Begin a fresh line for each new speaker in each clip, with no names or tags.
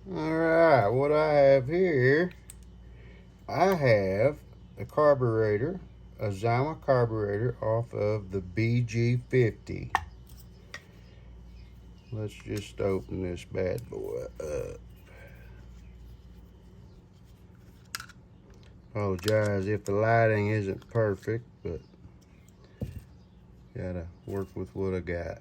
Alright, what I have here, I have a carburetor, a Zyma carburetor off of the BG50. Let's just open this bad boy up. Apologize if the lighting isn't perfect, but gotta work with what I got.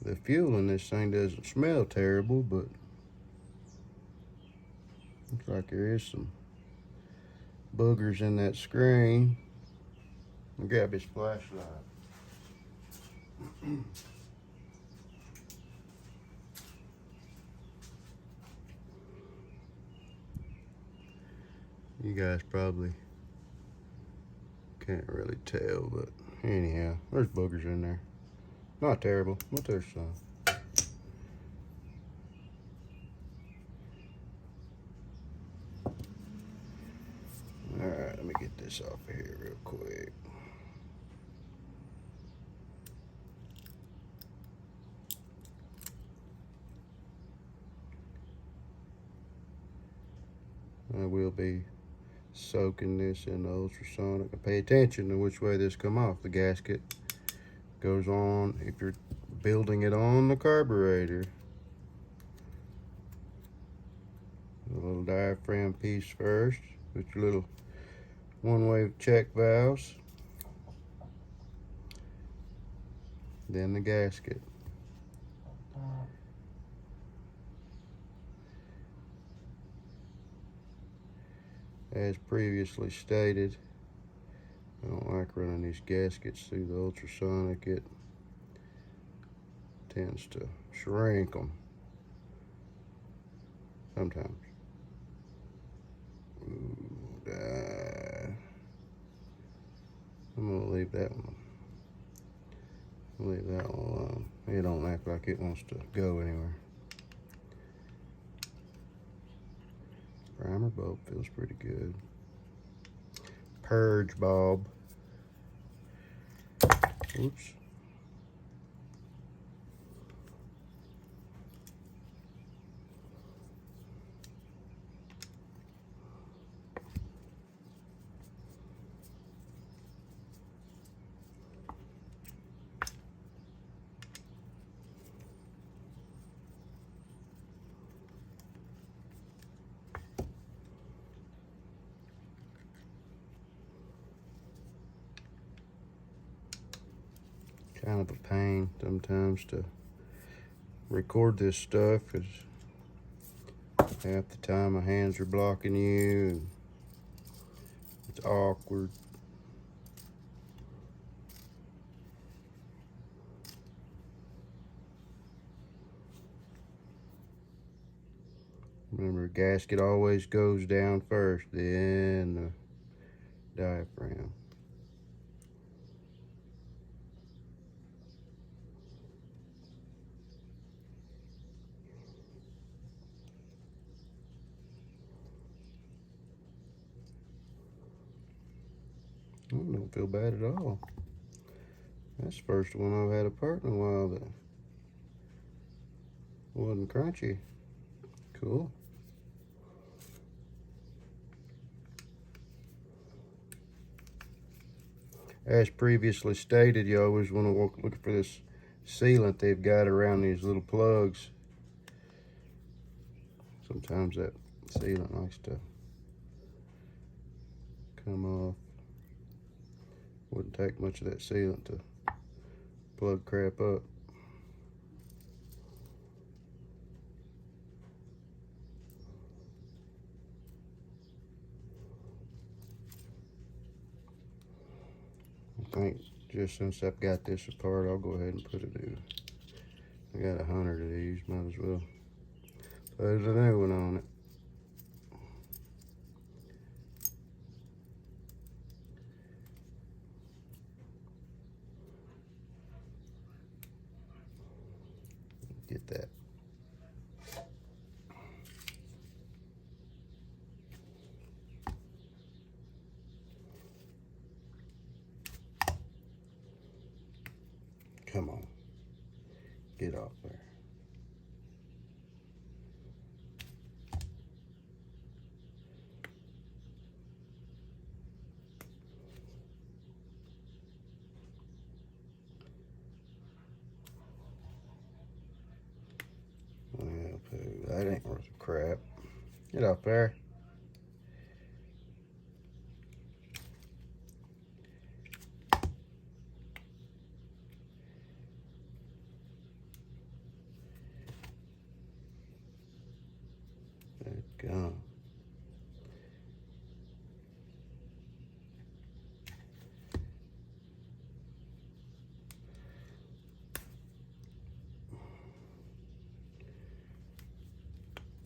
The fuel in this thing doesn't smell terrible, but looks like there is some boogers in that screen. I'll grab his flashlight. You guys probably can't really tell, but anyhow, there's boogers in there. Not terrible, but there's some. Alright, let me get this off of here real quick. I will be soaking this in the ultrasonic. Pay attention to which way this come off. The gasket goes on if you're building it on the carburetor. The little diaphragm piece first with your little one-way check valves. Then the gasket. As previously stated, I don't like running these gaskets through the ultrasonic. It tends to shrink them sometimes. Ooh, I'm gonna leave that one. Leave that one alone. It don't act like it wants to go anywhere. Primer bulb feels pretty good. Purge bulb. Oops. Kind of a pain sometimes to record this stuff because half the time my hands are blocking you and it's awkward. Remember, gasket always goes down first, then the diaphragm. Oh, don't feel bad at all. That's the first one I've had apart in a while that wasn't crunchy. Cool. As previously stated, you always want to look for this sealant they've got around these little plugs. Sometimes that sealant likes to come off. Wouldn't take much of that sealant to plug crap up. I think just since I've got this apart, I'll go ahead and put it in. I got 100 of these, might as well put a new one on it. Get that. Come on. Get off there. Well, poo, that ain't worth a crap. Get off there. Gone.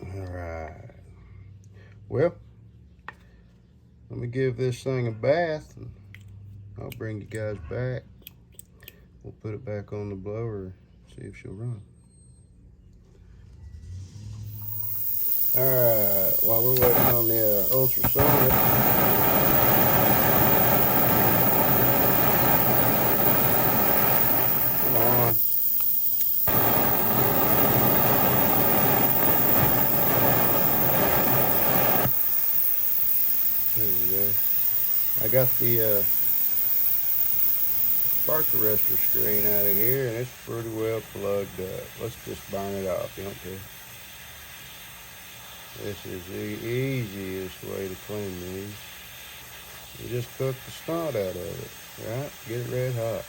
All right. Well, let me give this thing a bath, and I'll bring you guys back. We'll put it back on the blower, see if she'll run. All right, while we're waiting on the ultrasonic. Come on. There we go. I got the spark arrestor screen out of here, and it's pretty well plugged up. Let's just burn it off, you don't care. This is the easiest way to clean these. You just cook the snot out of it, right? Get it red hot.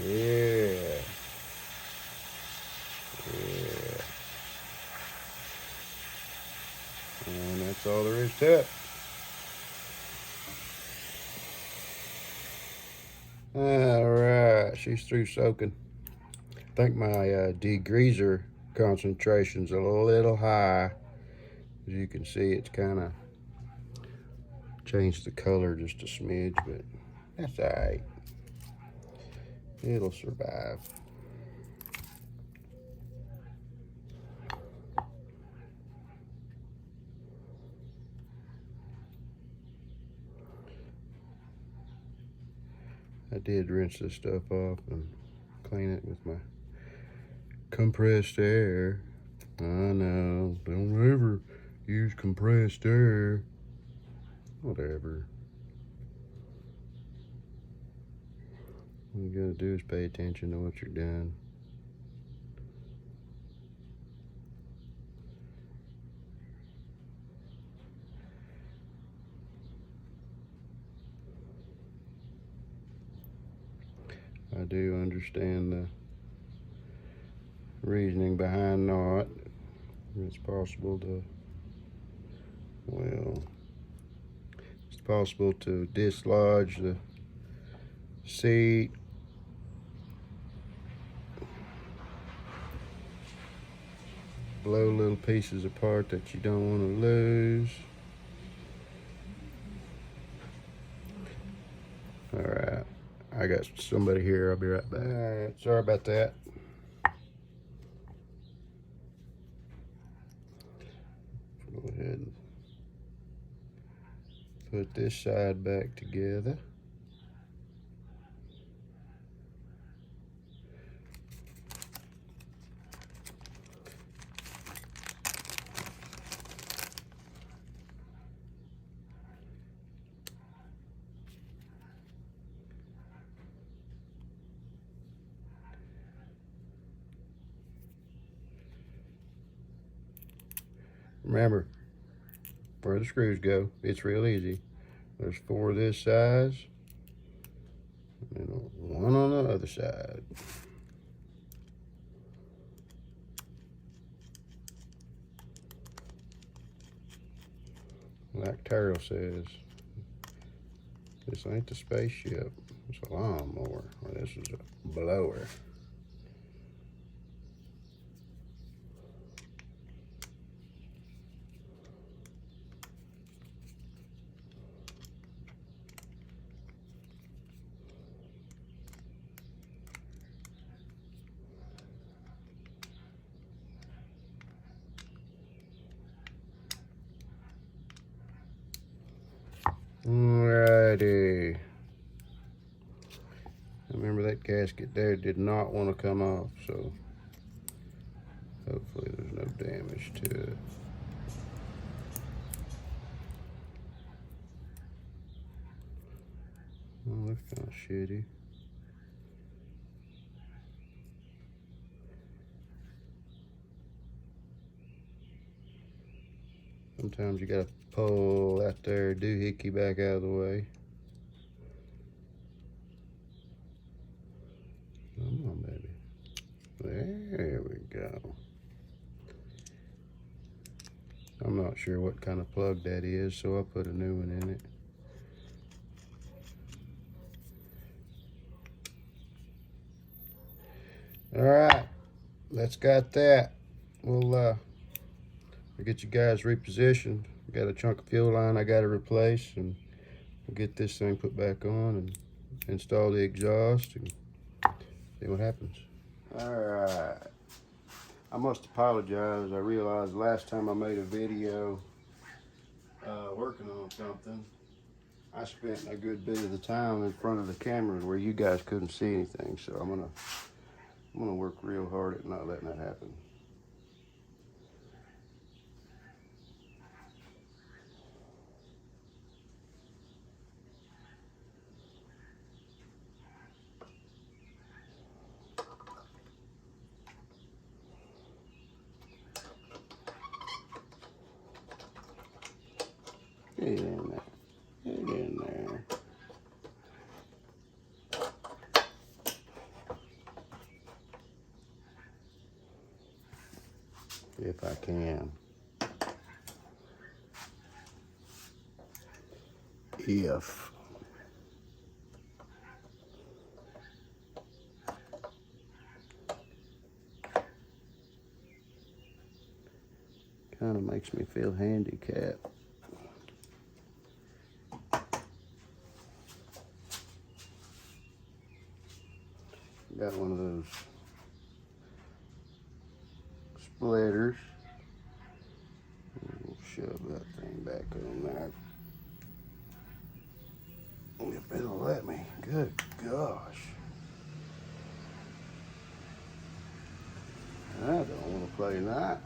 Yeah. Yeah. And that's all there is to it. Alright, she's through soaking. I think my degreaser concentration's a little high. As you can see, it's kind of changed the color just a smidge, but that's alright. It'll survive. I did rinse this stuff off and clean it with my compressed air. I know, don't ever use compressed air. Whatever. All you gotta do is pay attention to what you're doing. I do understand the reasoning behind not. It's possible to, well, it's possible to dislodge the seat. Blow little pieces apart that you don't want to lose. All right, I got somebody here. I'll be right back. All right, sorry about that. Go ahead and put this side back together. Remember, where the screws go, it's real easy. There's 4 this size, and 1 on the other side. Like Terrell says, this ain't the spaceship, it's a lawnmower, or this is a blower. Alrighty. Remember that gasket there did not want to come off, so hopefully there's no damage to it. Oh, that's kind of shitty. Sometimes you gotta pull that there doohickey back out of the way. Come on, baby. There we go. I'm not sure what kind of plug that is, so I'll put a new one in it. All right, that's got that. We'll get you guys repositioned. Got a chunk of fuel line I got to replace, and we'll get this thing put back on and install the exhaust and see what happens. All right. I must apologize. I realized last time I made a video working on something, I spent a good bit of the time in front of the camera where you guys couldn't see anything. So I'm gonna work real hard at not letting that happen. Get in there. Get in there. If I can. If. Kind of makes me feel handicapped. Got one of those splitters. We'll shove that thing back on there. If it'll let me. Good gosh. I don't want to play nice.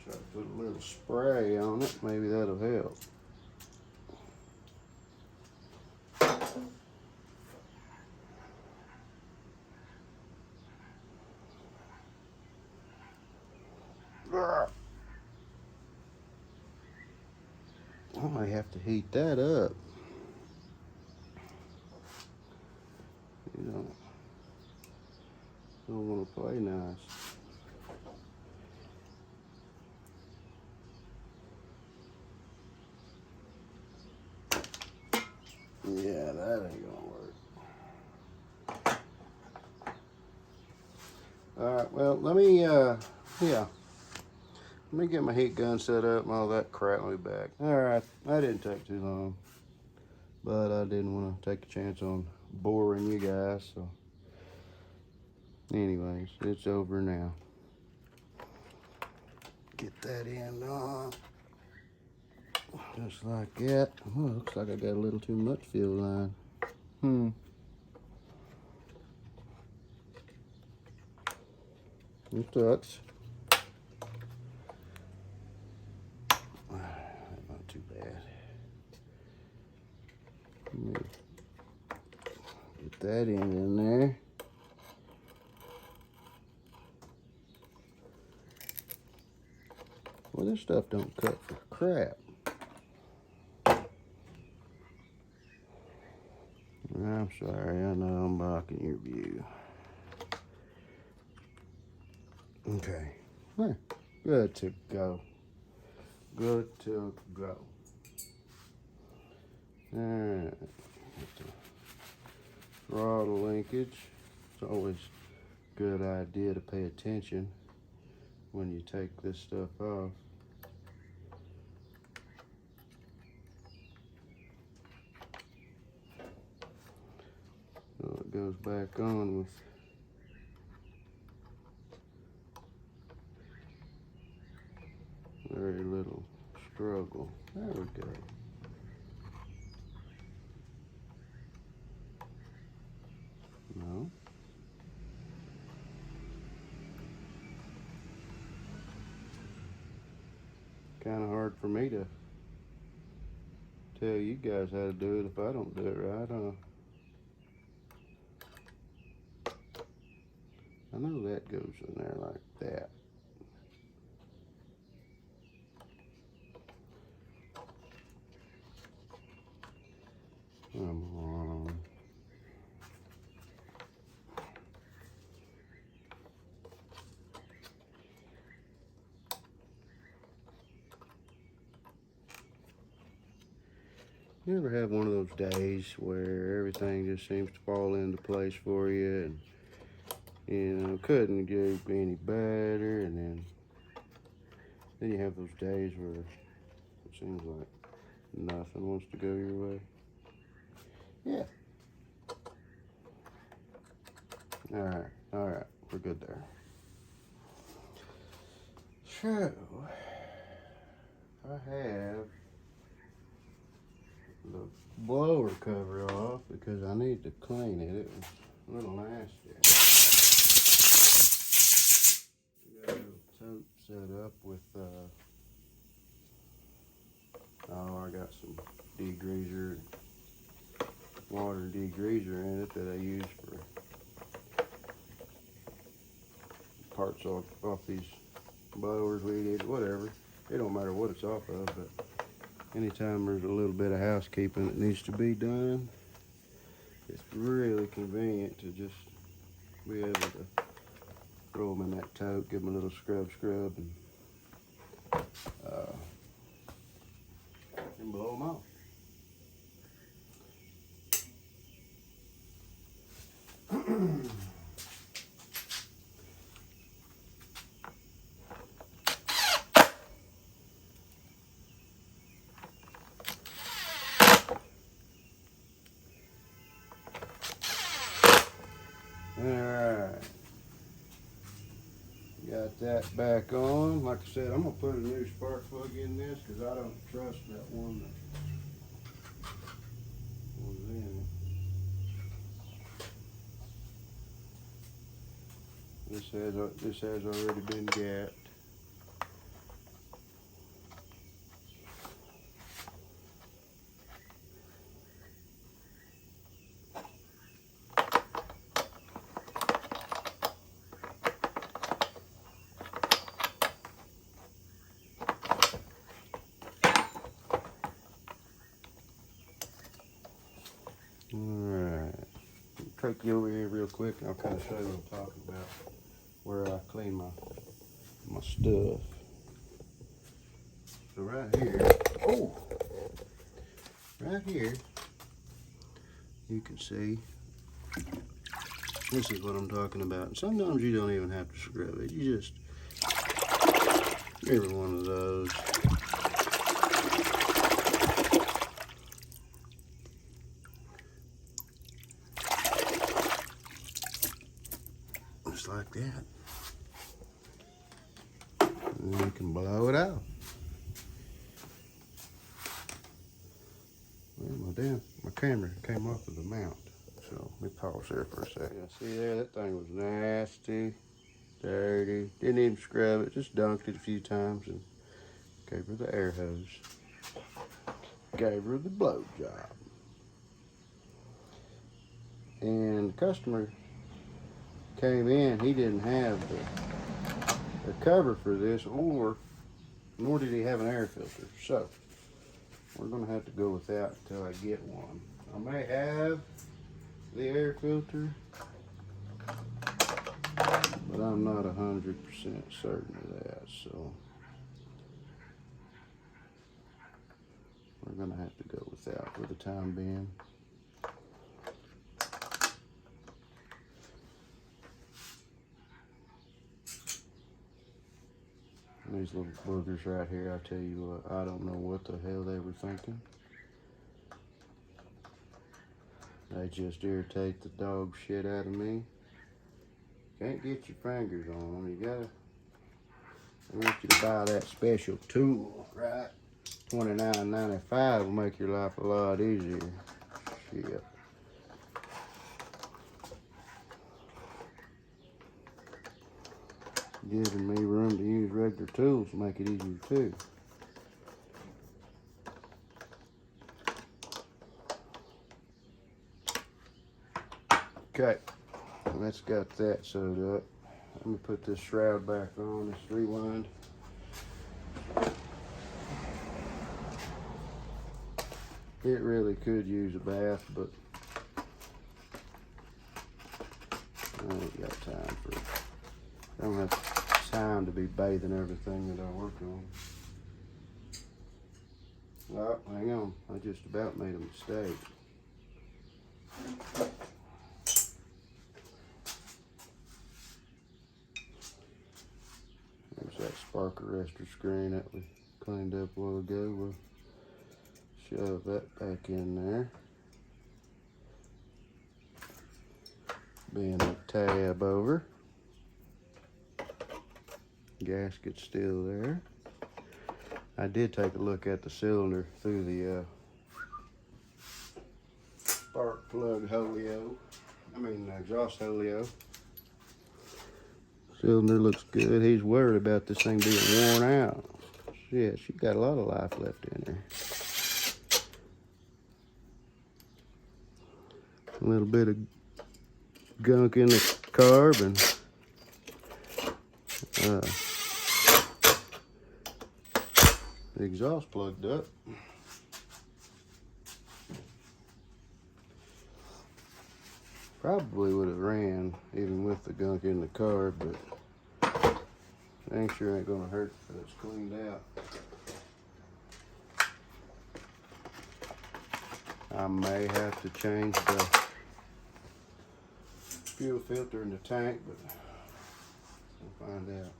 Try to put a little spray on it. Maybe that'll help. I might have to heat that up. You don't want to play nice. Yeah, that ain't gonna work. All right, well, let me get my heat gun set up and all that crap. I'll be back. All right, that didn't take too long, but I didn't want to take a chance on boring you guys. So, anyways, it's over now. Get that end on, just like that. Oh, looks like I got a little too much fuel line. It sucks. Not too bad. Let me get that in there. Well, this stuff don't cut for crap. I'm sorry, I know I'm blocking your view. Okay, good to go. Good to go. Alright, throttle linkage. It's always a good idea to pay attention when you take this stuff off. So it goes back on with very little struggle. circle. There we go. No. Kind of hard for me to tell you guys how to do it if I don't do it right, huh? I know that goes in there like that. Come on. You ever have one of those days where everything just seems to fall into place for you, and you know, couldn't get any better, and then you have those days where it seems like nothing wants to go your way? Yeah. All right, we're good there. So, I have the blower cover off because I need to clean it. It was a little nasty. Got a little tote set up with, I got some degreaser, water degreaser in it that I use for parts off these blowers, weed eaters, whatever. It don't matter what it's off of, but anytime there's a little bit of housekeeping that needs to be done, it's really convenient to just be able to throw them in that tote, give them a little scrub, and blow them off. Alright, got that back on. Like I said, I'm going to put a new spark plug in this because I don't trust that one that was in it. This has already been gapped. Alright, take you over here real quick and I'll kind of show you what I'm talking about, where I clean my stuff. So right here, you can see, this is what I'm talking about. And sometimes you don't even have to scrub it. You just, every one of those. Just like that. And then you can blow it out. Well, my camera came off of the mount. So let me pause there for a second. Yeah, see there, that thing was nasty, dirty. Didn't even scrub it, just dunked it a few times and gave her the air hose. Gave her the blow job. And the customer came in, he didn't have the cover for this, nor did he have an air filter. So we're gonna have to go with that until I get one. I may have the air filter, but I'm not 100% certain of that, so we're gonna have to go with that for the time being. These little boogers right here, I tell you what, I don't know what the hell they were thinking. They just irritate the dog shit out of me. Can't get your fingers on them. I want you to buy that special tool, right? $29.95 will make your life a lot easier. Shit. Giving me room to use regular tools to make it easier too. Okay, that's got that sewed up. Let me put this shroud back on. Let's rewind. It really could use a bath, but I ain't got time for it. I don't have time to be bathing everything that I work on. Oh, hang on. I just about made a mistake. There's that spark arrestor screen that we cleaned up a while ago. We'll shove that back in there. Bend the tab over. Gasket's still there. I did take a look at the cylinder through the spark plug holio. Exhaust holio. Cylinder looks good. He's worried about this thing being worn out. Shit, she's got a lot of life left in there. A little bit of gunk in the carb and the exhaust plugged up. Probably would have ran even with the gunk in the carb, but I'm sure ain't gonna hurt if it's cleaned out. I may have to change the fuel filter in the tank, but we'll find out.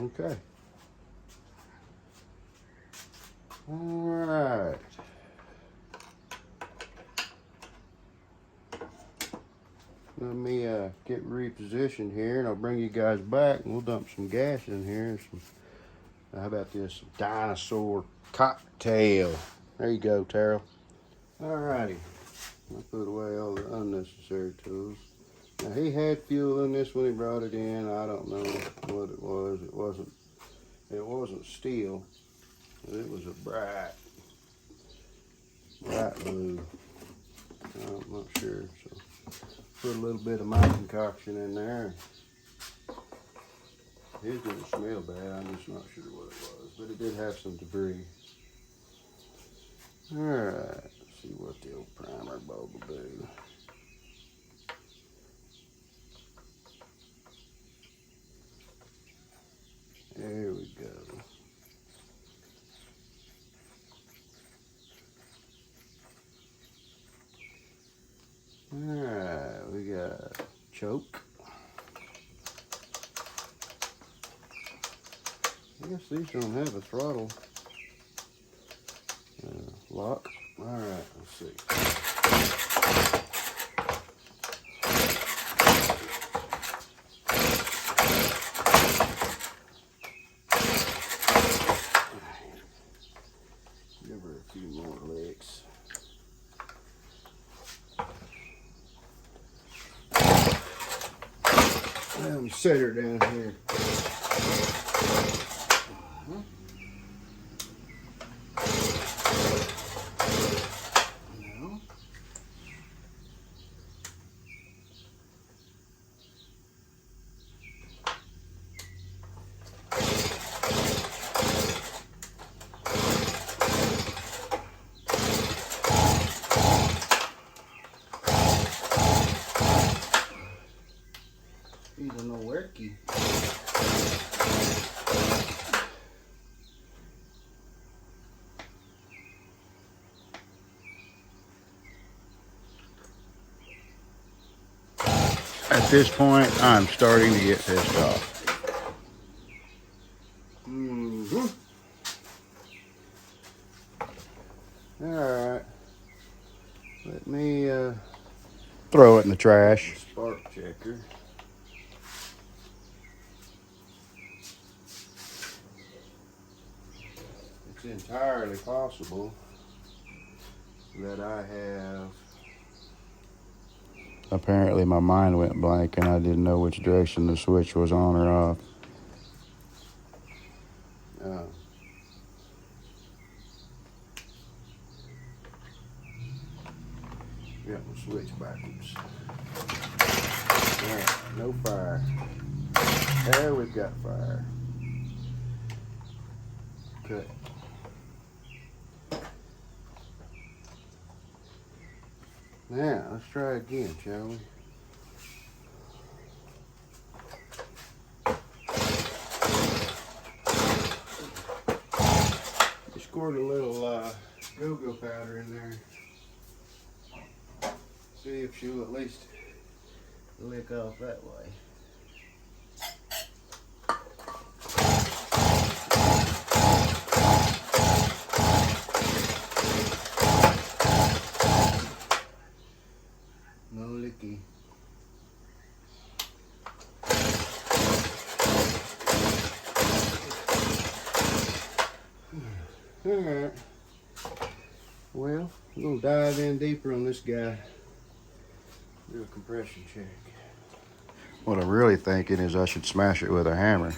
Okay. All right. Let me get repositioned here, and I'll bring you guys back, and we'll dump some gas in here. How about this dinosaur cocktail? There you go, Terrell. All righty. I'll put away all the unnecessary tools. Now, he had fuel in this when he brought it in. I don't know what it was. It wasn't steel. It was a bright blue. I'm not sure. So put a little bit of my concoction in there. It didn't smell bad. I'm just not sure what it was, but it did have some debris. All right. Let's see what the old primer bulb will do. There we go. Alright, we got choke. I guess these don't have a throttle lock. Alright, let's see. Give her a few more licks. Let me set her down here. No. These are no worky. At this point, I'm starting to get pissed off. Alright. Let me throw it in the trash. Spark checker. It's entirely possible that I have... Apparently my mind went blank and I didn't know which direction the switch was on or off. Yep, we'll switch backwards. Alright, no fire. There, we've got fire. Okay. Now, let's try again, shall we? Just squirt a little go-go powder in there. See if she'll at least lick off that way. No licky. Alright. Well, we're going to dive in deeper on this guy. Do a compression check. What I'm really thinking is I should smash it with a hammer.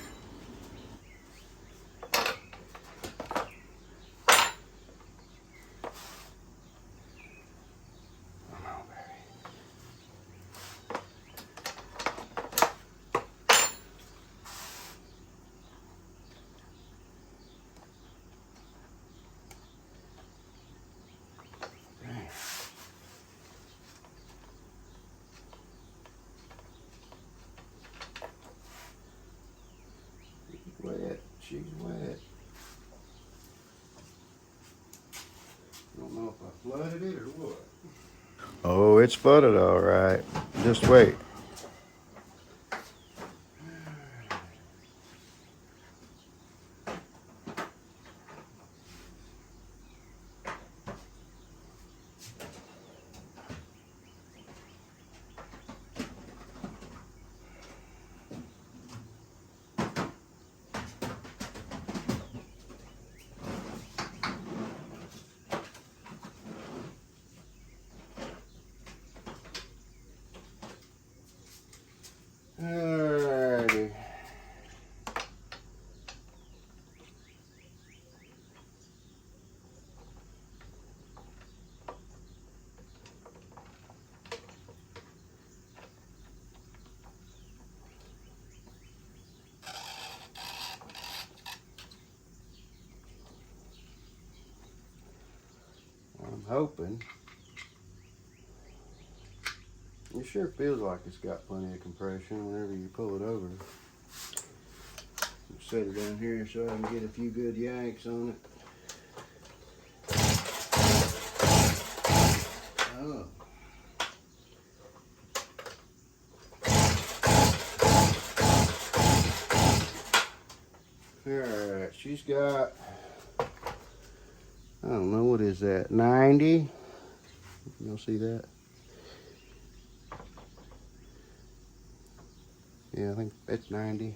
Wet. She's wet. Don't know if I flooded it or what. Oh, it's flooded all right. Just wait. Alrighty. I'm hoping. It sure feels like it's got plenty of compression whenever you pull it over. Set it down here so I can get a few good yanks on it. Oh. Alright, she's got, I don't know, what is that, 90? Y'all see that? Yeah, I think it's 90.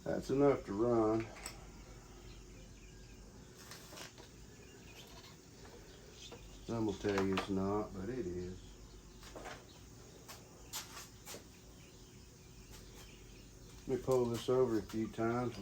That's enough to run. Some will tell you it's not, but it is. Let me pull this over a few times.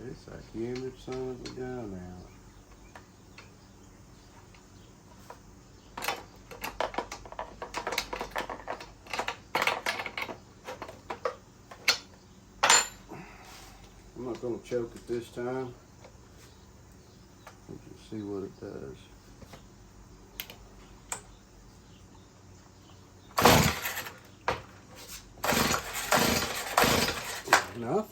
It's a humid son of a gun out. I'm not going to choke it this time. Just see what it does. Enough.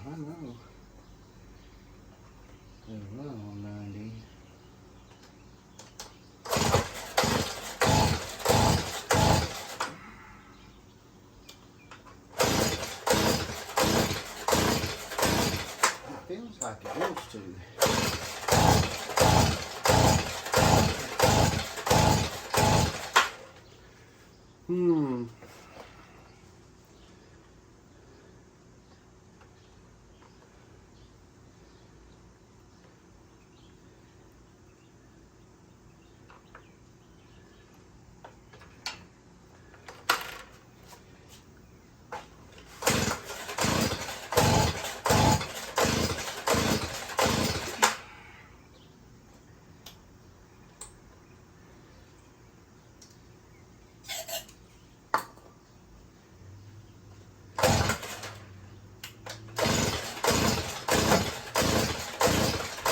I know. There's another one 90. It feels like it wants to.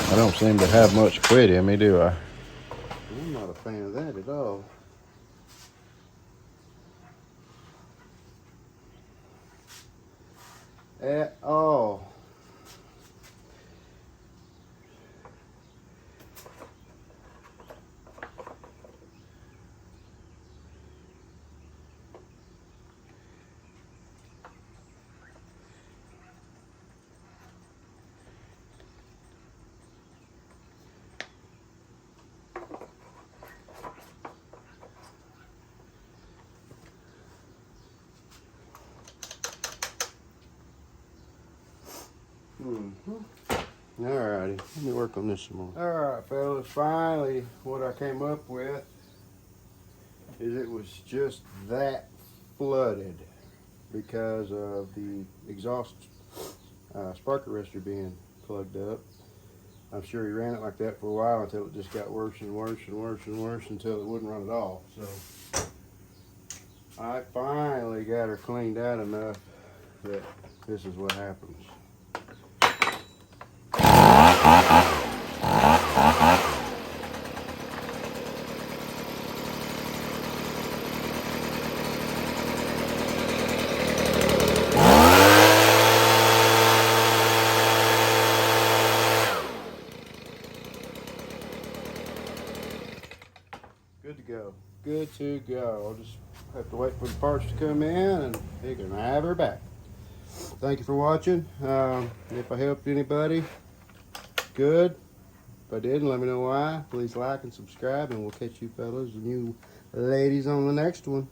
I don't seem to have much quit in me, do I? I'm not a fan of that at all. At all. Alrighty, let me work on this some more. Alright fellas, finally what I came up with is it was just that flooded because of the exhaust spark arrestor being plugged up. I'm sure he ran it like that for a while until it just got worse and worse and worse and worse until it wouldn't run at all. So I finally got her cleaned out enough that this is what happens. Good to go. Good to go. I'll just have to wait for the parts to come in and he can have her back. Thank you for watching. If I helped anybody, good. If I didn't, let me know why. Please like and subscribe, and we'll catch you fellas and you ladies on the next one.